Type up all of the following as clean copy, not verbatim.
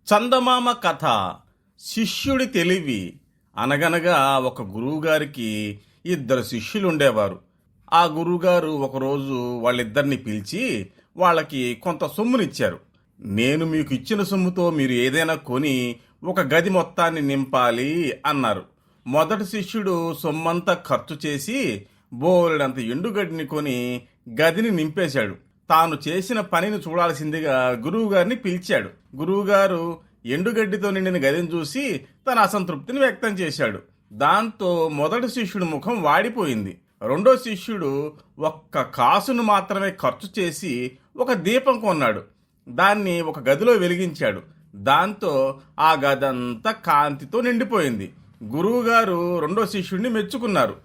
చందమామ కథ. శిష్యుడి తెలివి. అనగనగా ఒక గురువుగారికి ఇద్దరు శిష్యులుండేవారు. ఆ గురువుగారు ఒకరోజు వాళ్ళిద్దరిని పిలిచి వాళ్ళకి కొంత సొమ్మునిచ్చారు. నేను మీకు ఇచ్చిన సొమ్ముతో మీరు ఏదైనా కొని ఒక గది మొత్తాన్ని నింపాలి అన్నారు. మొదటి శిష్యుడు సొమ్మంతా ఖర్చు చేసి బోలెడంత ఎండుగడ్డిని కొని గదిని నింపేశాడు. తాను చేసిన పనిని చూడాల్సిందిగా గురువుగారిని పిలిచాడు. గురువుగారు ఎండుగడ్డితో నిండిన గదిని చూసి తన అసంతృప్తిని వ్యక్తం చేశాడు. దాంతో మొదటి శిష్యుడి ముఖం వాడిపోయింది. రెండో శిష్యుడు ఒక్క కాసును మాత్రమే ఖర్చు చేసి ఒక దీపం కొన్నాడు. దాన్ని ఒక గదిలో వెలిగించాడు. దాంతో ఆ గదంతా కాంతితో నిండిపోయింది. గురువుగారు రెండో శిష్యుడిని మెచ్చుకున్నారు.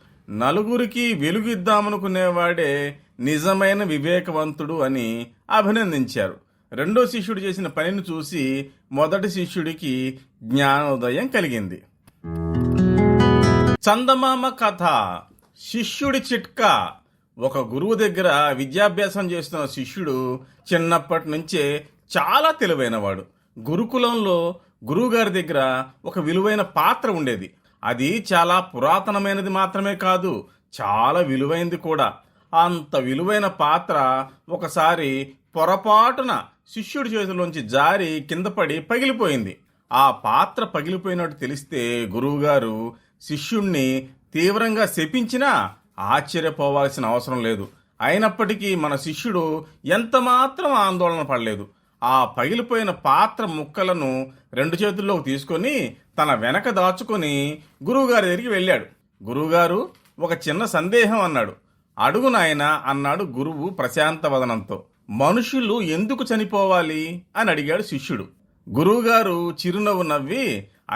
నలుగురికి వెలుగు ఇద్దామనుకునేవాడే నిజమైన వివేకవంతుడు అని అభినందించారు. రెండో శిష్యుడు చేసిన పనిని చూసి మొదటి శిష్యుడికి జ్ఞానోదయం కలిగింది. చందమామ కథ. శిష్యుడి చిట్కా. ఒక గురువు దగ్గర విద్యాభ్యాసం చేస్తున్న శిష్యుడు చిన్నప్పటి నుంచే చాలా తెలివైనవాడు. గురుకులంలో గురువుగారి దగ్గర ఒక విలువైన పాత్ర ఉండేది. అది చాలా పురాతనమైనది మాత్రమే కాదు, చాలా విలువైనది కూడా. అంత విలువైన పాత్ర ఒకసారి పొరపాటున శిష్యుడి చేతిలోంచి జారి కింద పడి పగిలిపోయింది. ఆ పాత్ర పగిలిపోయినట్టు తెలిస్తే గురువుగారు శిష్యుణ్ణి తీవ్రంగా శపించినా ఆశ్చర్యపోవాల్సిన అవసరం లేదు. అయినప్పటికీ మన శిష్యుడు ఎంతమాత్రం ఆందోళన పడలేదు. ఆ పగిలిపోయిన పాత్ర ముక్కలను రెండు చేతుల్లోకి తీసుకొని తన వెనక దాచుకొని గురువుగారి దగ్గరికి వెళ్ళాడు. గురువుగారు, ఒక చిన్న సందేహం అన్నాడు. అడుగు నాయనా అన్నాడు గురువు ప్రశాంత వదనంతో. మనుషులు ఎందుకు చనిపోవాలి అని అడిగాడు శిష్యుడు. గురువుగారు చిరునవ్వు నవ్వి,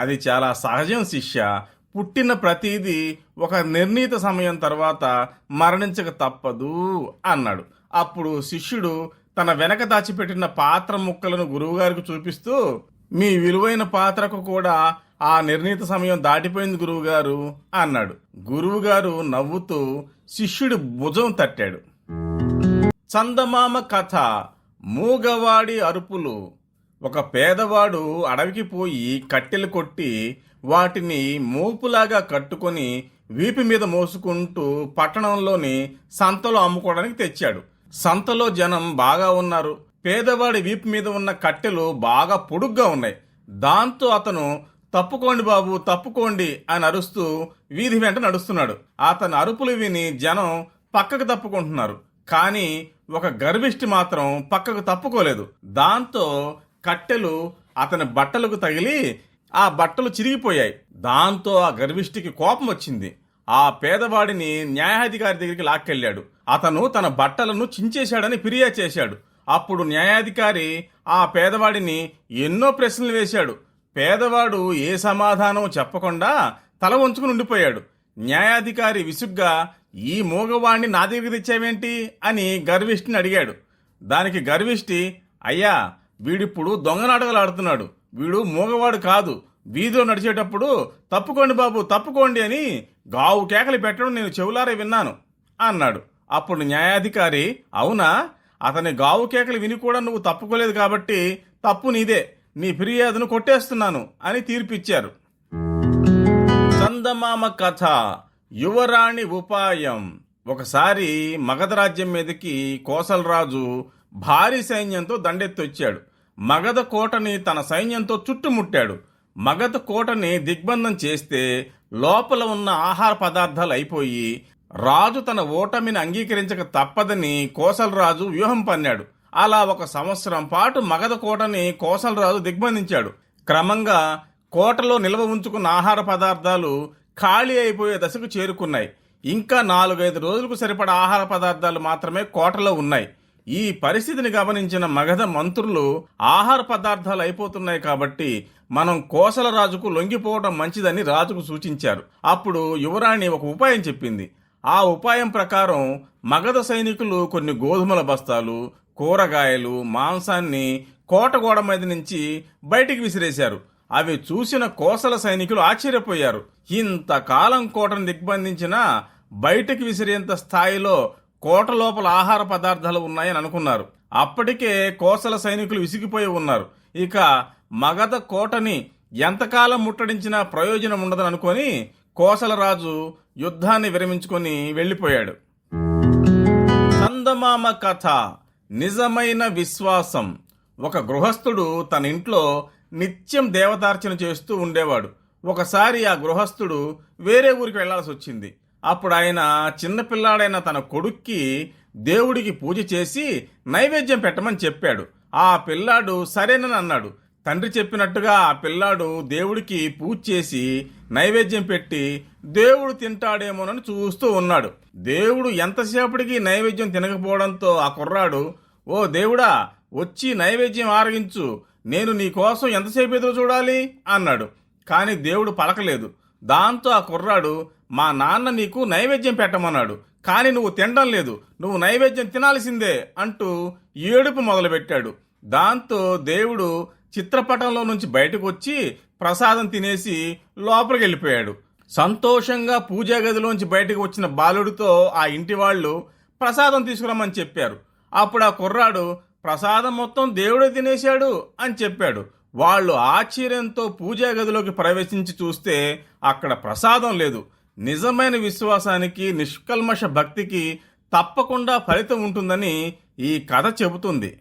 అది చాలా సహజం శిష్య. పుట్టిన ప్రతిదీ ఒక నిర్ణీత సమయం తర్వాత మరణించక తప్పదు అన్నాడు. అప్పుడు శిష్యుడు తన వెనక దాచిపెట్టిన పాత్ర ముక్కలను గురువుగారికి చూపిస్తూ, మీ విలువైన పాత్రకు కూడా ఆ నిర్ణీత సమయం దాటిపోయింది గురువుగారు అన్నాడు. గురువుగారు నవ్వుతూ శిష్యుడి భుజం తట్టాడు. చందమామ కథ. మూగవాడి అరుపులు. ఒక పేదవాడు అడవికి పోయి కట్టెలు కొట్టి వాటిని మోపులాగా కట్టుకొని వీపు మీద మోసుకుంటూ పట్టణంలోని సంతలో అమ్ముకోవడానికి తెచ్చాడు. సంతలో జనం బాగా ఉన్నారు. పేదవాడి వీపు మీద ఉన్న కట్టెలు బాగా పొడుగ్గా ఉన్నాయి. దాంతో అతను తప్పుకోండి బాబు, తప్పుకోండి అని అరుస్తూ వీధి వెంట నడుస్తున్నాడు. అతని అరుపులు విని జనం పక్కకు తప్పుకుంటున్నారు. కానీ ఒక గర్విష్టి మాత్రం పక్కకు తప్పుకోలేదు. దాంతో కట్టెలు అతని బట్టలకు తగిలి ఆ బట్టలు చిరిగిపోయాయి. దాంతో ఆ గర్విష్టికి కోపం వచ్చింది. ఆ పేదవాడిని న్యాయాధికారి దగ్గరికి లాక్కెళ్ళాడు. అతను తన బట్టలను చించేశాడని ఫిర్యాదు చేశాడు. అప్పుడు న్యాయాధికారి ఆ పేదవాడిని ఎన్నో ప్రశ్నలు వేశాడు. పేదవాడు ఏ సమాధానం చెప్పకుండా తల వంచుకుని ఉండిపోయాడు. న్యాయాధికారి విసుగ్గా, ఈ మూగవాణ్ణి నా దగ్గరికి తెచ్చావేంటి అని గర్విష్ఠిని అడిగాడు. దానికి గర్విష్ఠి, అయ్యా, వీడిప్పుడు దొంగ నాటకాలు ఆడుతున్నాడు. వీడు మూగవాడు కాదు. వీధిలో నడిచేటప్పుడు తప్పుకోండి బాబు, తప్పుకోండి అని గావు కేకలు పెట్టడం నేను చెవులారే విన్నాను అన్నాడు. అప్పుడు న్యాయాధికారి, అవునా, అతని గావు కేకలు విని కూడా నువ్వు తప్పుకోలేదు కాబట్టి తప్పు నీదే, నీ ఫిర్యాదును కొట్టేస్తున్నాను అని తీర్పిచ్చారు. చందమామ కథ. యువరాణి ఉపాయం. ఒకసారి మగధ రాజ్యం మీదకి కోసలరాజు భారీ సైన్యంతో దండెత్తొచ్చాడు. మగధ కోటని తన సైన్యంతో చుట్టుముట్టాడు. మగధ కోటని దిగ్బంధం చేస్తే లోపల ఉన్న ఆహార పదార్థాలు అయిపోయి రాజు తన ఓటమిని అంగీకరించక తప్పదని కోసలరాజు వ్యూహం పన్నాడు. అలా 1 సంవత్సరం పాటు మగధ కోటని కోసలరాజు దిగ్బంధించాడు. క్రమంగా కోటలో నిల్వ ఉంచుకున్న ఆహార పదార్థాలు ఖాళీ అయిపోయే దశకు చేరుకున్నాయి. ఇంకా 4-5 రోజులకు సరిపడా ఆహార పదార్థాలు మాత్రమే కోటలో ఉన్నాయి. ఈ పరిస్థితిని గమనించిన మగధ మంత్రులు, ఆహార పదార్థాలు అయిపోతున్నాయి కాబట్టి మనం కోసలరాజుకు లొంగిపోవడం మంచిదని రాజుకు సూచించారు. అప్పుడు యువరాణి ఒక ఉపాయం చెప్పింది. ఆ ఉపాయం ప్రకారం మగధ సైనికులు కొన్ని గోధుమల బస్తాలు, కూరగాయలు, మాంసాన్ని కోట గోడ మీద నుంచి బయటికి విసిరేశారు. అవి చూసిన కోసల సైనికులు ఆశ్చర్యపోయారు. ఇంతకాలం కోటను దిగ్బంధించినా బయటికి విసిరేంత స్థాయిలో కోట లోపల ఆహార పదార్థాలు ఉన్నాయని అనుకున్నారు. అప్పటికే కోసల సైనికులు విసిగిపోయి ఉన్నారు. ఇక మగధ కోటని ఎంతకాలం ముట్టడించినా ప్రయోజనం ఉండదని అనుకొని కోసలరాజు యుద్ధాన్ని విరమించుకొని వెళ్ళిపోయాడు. చందమామ కథ. నిజమైన విశ్వాసం. ఒక గృహస్థుడు తన ఇంట్లో నిత్యం దేవతార్చన చేస్తూ ఉండేవాడు. ఒకసారి ఆ గృహస్థుడు వేరే ఊరికి వెళ్లాల్సి వచ్చింది. అప్పుడు ఆయన చిన్నపిల్లాడైన తన కొడుక్కి దేవుడికి పూజ చేసి నైవేద్యం పెట్టమని చెప్పాడు. ఆ పిల్లాడు సరేనని అన్నాడు. తండ్రి చెప్పినట్టుగా ఆ పిల్లాడు దేవుడికి పూజ చేసి నైవేద్యం పెట్టి దేవుడు తింటాడేమోనని చూస్తూ ఉన్నాడు. దేవుడు ఎంతసేపటికి నైవేద్యం తినకపోవడంతో ఆ కుర్రాడు, ఓ దేవుడా, వచ్చి నైవేద్యం ఆరగించు, నేను నీ కోసం ఎంతసేపు ఎదురు చూడాలి అన్నాడు. కాని దేవుడు పలకలేదు. దాంతో ఆ కుర్రాడు, మా నాన్న నీకు నైవేద్యం పెట్టమన్నాడు, కాని నువ్వు తినడం లేదు, నువ్వు నైవేద్యం తినాల్సిందే అంటూ ఏడుపు మొదలుపెట్టాడు. దాంతో దేవుడు చిత్రపటంలో నుంచి బయటకు వచ్చి ప్రసాదం తినేసి లోపలికి వెళ్ళిపోయాడు. సంతోషంగా పూజా గదిలోంచి బయటకు వచ్చిన బాలుడితో ఆ ఇంటి వాళ్ళు ప్రసాదం తీసుకురమ్మని చెప్పారు. అప్పుడు ఆ కుర్రాడు, ప్రసాదం మొత్తం దేవుడే తినేశాడు అని చెప్పాడు. వాళ్ళు ఆశ్చర్యంతో పూజా గదిలోకి ప్రవేశించి చూస్తే అక్కడ ప్రసాదం లేదు. నిజమైన విశ్వాసానికి, నిష్కల్మష భక్తికి తప్పకుండా ఫలితం ఉంటుందని ఈ కథ చెబుతుంది.